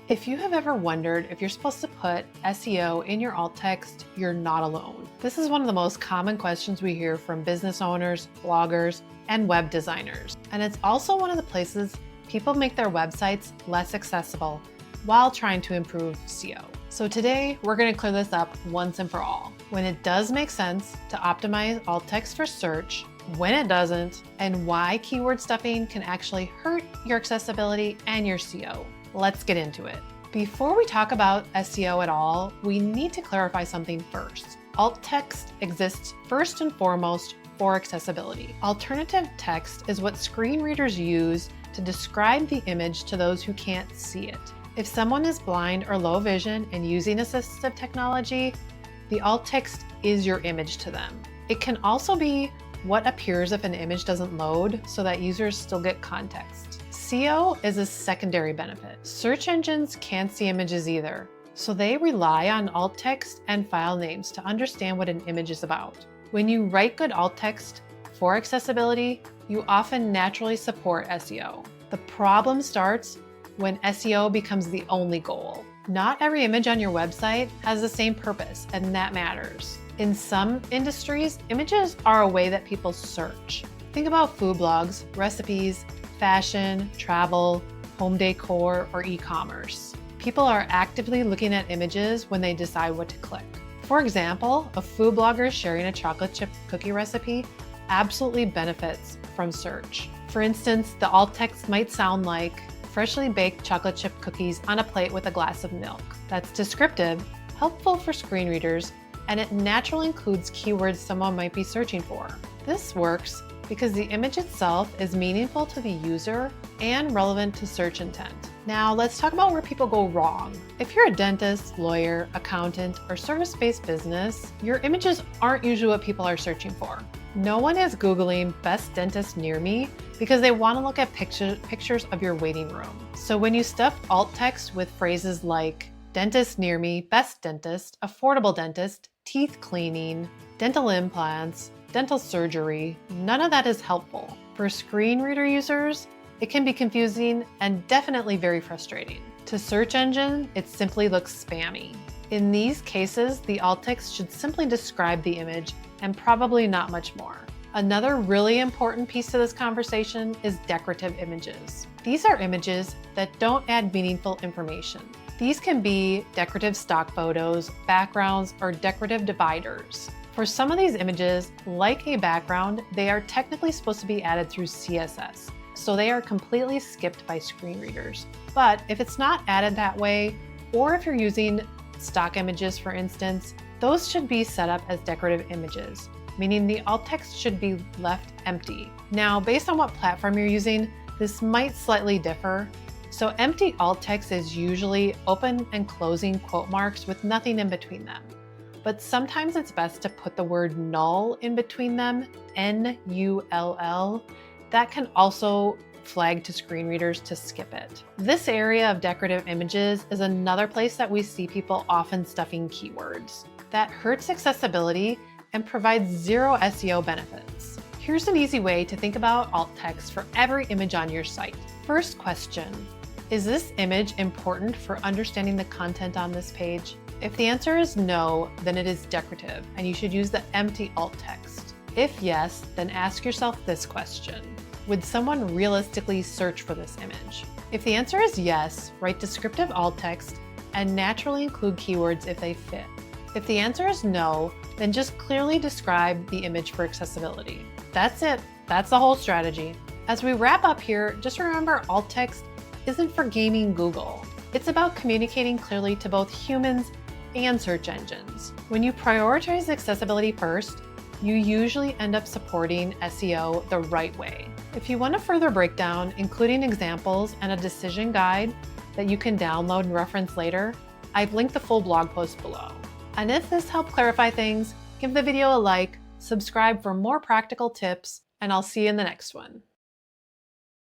If you have ever wondered if you're supposed to put SEO in your alt text, you're not alone. This is one of the most common questions we hear from business owners, bloggers, and web designers. And it's also one of the places people make their websites less accessible while trying to improve SEO. So today, we're going to clear this up once and for all. When it does make sense to optimize alt text for search, when it doesn't, and why keyword stuffing can actually hurt your accessibility and your SEO. Let's get into it. Before we talk about SEO at all, we need to clarify something first. Alt text exists first and foremost for accessibility. Alternative text is what screen readers use to describe the image to those who can't see it. If someone is blind or low vision and using assistive technology, the alt text is your image to them. It can also be what appears if an image doesn't load so that users still get context. SEO is a secondary benefit. Search engines can't see images either, so they rely on alt text and file names to understand what an image is about. When you write good alt text for accessibility, you often naturally support SEO. The problem starts when SEO becomes the only goal. Not every image on your website has the same purpose, and that matters. In some industries, images are a way that people search. Think about food blogs, recipes, fashion, travel, home decor, or e-commerce. People are actively looking at images when they decide what to click. For example, a food blogger sharing a chocolate chip cookie recipe absolutely benefits from search. For instance, the alt text might sound like freshly baked chocolate chip cookies on a plate with a glass of milk. That's descriptive, helpful for screen readers, and it naturally includes keywords someone might be searching for. This works because the image itself is meaningful to the user and relevant to search intent. Now let's talk about where people go wrong. If you're a dentist, lawyer, accountant, or service-based business, your images aren't usually what people are searching for. No one is Googling best dentist near me because they want to look at pictures of your waiting room. So when you stuff alt text with phrases like dentist near me, best dentist, affordable dentist, teeth cleaning, dental implants, dental surgery, none of that is helpful. For screen reader users, it can be confusing and definitely very frustrating. To search engine, it simply looks spammy. In these cases, the alt text should simply describe the image and probably not much more. Another really important piece to this conversation is decorative images. These are images that don't add meaningful information. These can be decorative stock photos, backgrounds, or decorative dividers. For some of these images, like a background, they are technically supposed to be added through CSS, so they are completely skipped by screen readers. But if it's not added that way, or if you're using stock images, for instance, those should be set up as decorative images, meaning the alt text should be left empty. Now, based on what platform you're using, this might slightly differ. So empty alt text is usually open and closing quote marks with nothing in between them. But sometimes it's best to put the word null in between them, N-U-L-L. That can also flag to screen readers to skip it. This area of decorative images is another place that we see people often stuffing keywords. That hurts accessibility and provides zero SEO benefits. Here's an easy way to think about alt text for every image on your site. First question, is this image important for understanding the content on this page? If the answer is no, then it is decorative and you should use the empty alt text. If yes, then ask yourself this question. Would someone realistically search for this image? If the answer is yes, write descriptive alt text and naturally include keywords if they fit. If the answer is no, then just clearly describe the image for accessibility. That's it. That's the whole strategy. As we wrap up here, just remember alt text isn't for gaming Google. It's about communicating clearly to both humans and search engines. When you prioritize accessibility first, you usually end up supporting SEO the right way. If you want a further breakdown, including examples and a decision guide that you can download and reference later, I've linked the full blog post below. And if this helped clarify things, give the video a like, subscribe for more practical tips, and I'll see you in the next one.